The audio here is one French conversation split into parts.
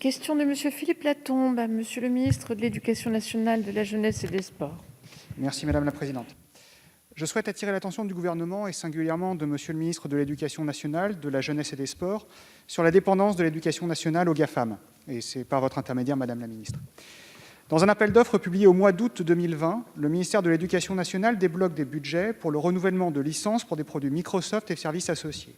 Question de Monsieur Philippe Latombe à Monsieur le ministre de l'Éducation nationale, de la jeunesse et des sports. Merci Madame la Présidente. Je souhaite attirer l'attention du Gouvernement et singulièrement de Monsieur le ministre de l'Éducation nationale, de la jeunesse et des sports sur la dépendance de l'éducation nationale aux GAFAM. Et c'est par votre intermédiaire, Madame la ministre. Dans un appel d'offres publié au mois d'août 2020, le ministère de l'Éducation nationale débloque des budgets pour le renouvellement de licences pour des produits Microsoft et services associés.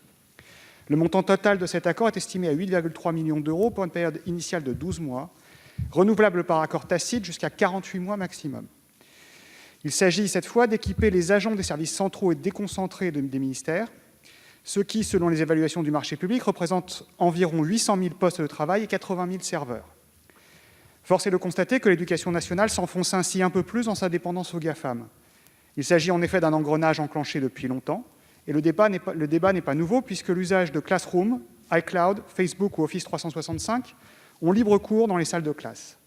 Le montant total de cet accord est estimé à 8,3 millions d'euros pour une période initiale de 12 mois, renouvelable par accord tacite jusqu'à 48 mois maximum. Il s'agit cette fois d'équiper les agents des services centraux et déconcentrés des ministères, ce qui, selon les évaluations du marché public, représente environ 800 000 postes de travail et 80 000 serveurs. Force est de constater que l'éducation nationale s'enfonce ainsi un peu plus dans sa dépendance aux GAFAM. Il s'agit en effet d'un engrenage enclenché depuis longtemps, et le débat n'est pas nouveau puisque l'usage de Classroom, iCloud, Facebook ou Office 365 ont libre cours dans les salles de classe.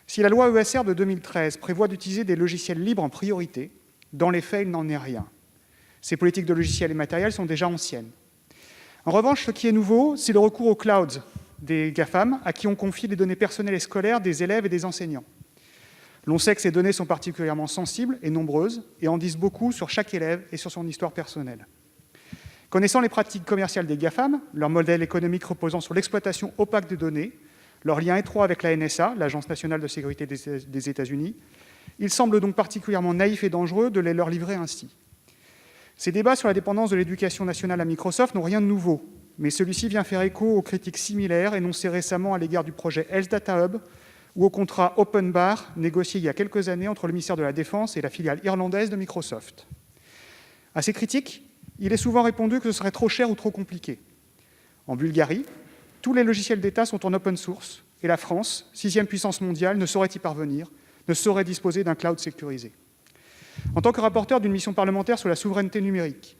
Si la loi ESR de 2013 prévoit d'utiliser des logiciels libres en priorité, dans les faits, il n'en est rien. Ces politiques de logiciels et matériels sont déjà anciennes. En revanche, ce qui est nouveau, c'est le recours au cloud des GAFAM, à qui on confie les données personnelles et scolaires des élèves et des enseignants. L'on sait que ces données sont particulièrement sensibles et nombreuses et en disent beaucoup sur chaque élève et sur son histoire personnelle. Connaissant les pratiques commerciales des GAFAM, leur modèle économique reposant sur l'exploitation opaque des données, leur lien étroit avec la NSA, l'Agence nationale de sécurité des États-Unis, il semble donc particulièrement naïf et dangereux de les leur livrer ainsi. Ces débats sur la dépendance de l'éducation nationale à Microsoft n'ont rien de nouveau, mais celui-ci vient faire écho aux critiques similaires énoncées récemment à l'égard du projet Health Data Hub ou au contrat Open Bar négocié il y a quelques années entre le ministère de la Défense et la filiale irlandaise de Microsoft. À ces critiques, il est souvent répondu que ce serait trop cher ou trop compliqué. En Bulgarie, tous les logiciels d'État sont en open source et la France, 6e puissance mondiale, ne saurait y parvenir, ne saurait disposer d'un cloud sécurisé. En tant que rapporteur d'une mission parlementaire sur la souveraineté numérique,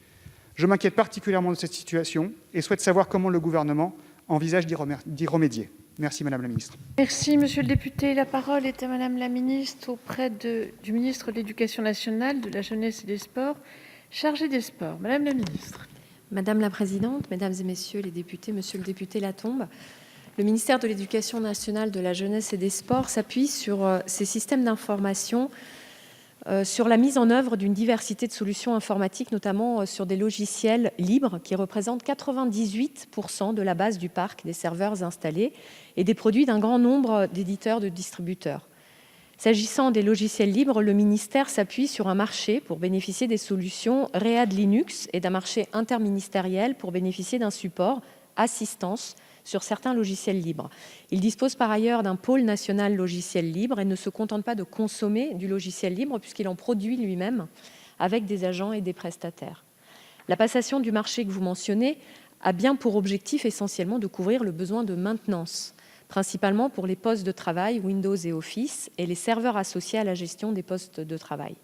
je m'inquiète particulièrement de cette situation et souhaite savoir comment le gouvernement envisage d'y remédier. Merci Madame la Ministre. Merci Monsieur le député. La parole est à Madame la Ministre auprès du ministre de l'Éducation nationale, de la jeunesse et des sports, chargée des sports. Madame la Ministre. Madame la Présidente, Mesdames et Messieurs les députés, Monsieur le député Latombe, le ministère de l'Éducation nationale, de la jeunesse et des sports s'appuie sur ces systèmes d'information, sur la mise en œuvre d'une diversité de solutions informatiques, notamment sur des logiciels libres qui représentent 98% de la base du parc des serveurs installés et des produits d'un grand nombre d'éditeurs, de distributeurs. S'agissant des logiciels libres, le ministère s'appuie sur un marché pour bénéficier des solutions Read Linux et d'un marché interministériel pour bénéficier d'un support, assistance, sur certains logiciels libres. Il dispose par ailleurs d'un pôle national logiciel libre et ne se contente pas de consommer du logiciel libre puisqu'il en produit lui-même avec des agents et des prestataires. La passation du marché que vous mentionnez a bien pour objectif essentiellement de couvrir le besoin de maintenance, principalement pour les postes de travail Windows et Office et les serveurs associés à la gestion des postes de travail.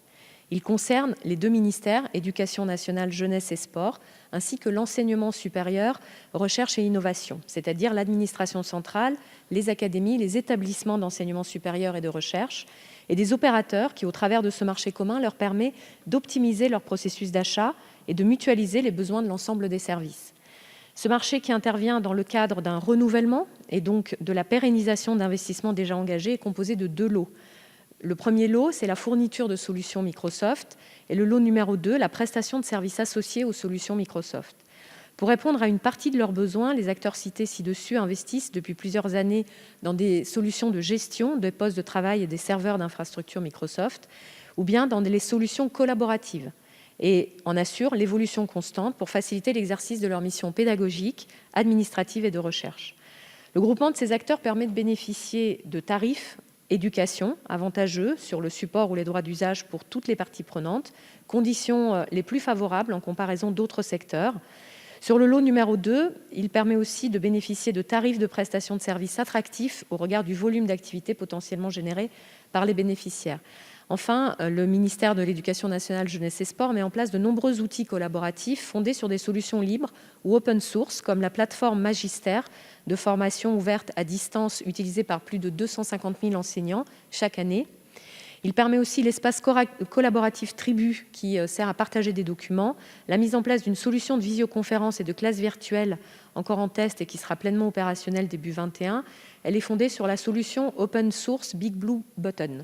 Il concerne les deux ministères, Éducation nationale, jeunesse et sport, ainsi que l'enseignement supérieur, recherche et innovation, c'est-à-dire l'administration centrale, les académies, les établissements d'enseignement supérieur et de recherche, et des opérateurs qui, au travers de ce marché commun, leur permet d'optimiser leur processus d'achat et de mutualiser les besoins de l'ensemble des services. Ce marché qui intervient dans le cadre d'un renouvellement et donc de la pérennisation d'investissements déjà engagés est composé de deux lots. Le premier lot, c'est la fourniture de solutions Microsoft et le lot numéro 2, la prestation de services associés aux solutions Microsoft. Pour répondre à une partie de leurs besoins, les acteurs cités ci-dessus investissent depuis plusieurs années dans des solutions de gestion des postes de travail et des serveurs d'infrastructure Microsoft ou bien dans des solutions collaboratives et en assurent l'évolution constante pour faciliter l'exercice de leurs missions pédagogiques, administratives et de recherche. Le groupement de ces acteurs permet de bénéficier de tarifs éducation avantageux sur le support ou les droits d'usage pour toutes les parties prenantes, conditions les plus favorables en comparaison d'autres secteurs. Sur le lot numéro 2, il permet aussi de bénéficier de tarifs de prestation de services attractifs au regard du volume d'activité potentiellement généré par les bénéficiaires. Enfin, le ministère de l'Éducation nationale, jeunesse et sport met en place de nombreux outils collaboratifs fondés sur des solutions libres ou open source, comme la plateforme Magister de formation ouverte à distance utilisée par plus de 250 000 enseignants chaque année. Il permet aussi l'espace collaboratif Tribu qui sert à partager des documents, la mise en place d'une solution de visioconférence et de classe virtuelle encore en test et qui sera pleinement opérationnelle début 2021. Elle est fondée sur la solution open source Big Blue Button.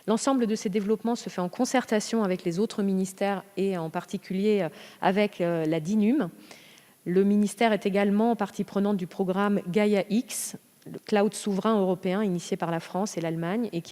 L'ensemble de ces développements se fait en concertation avec les autres ministères et en particulier avec la DINUM. Le ministère est également partie prenante du programme Gaia-X, le cloud souverain européen initié par la France et l'Allemagne et qui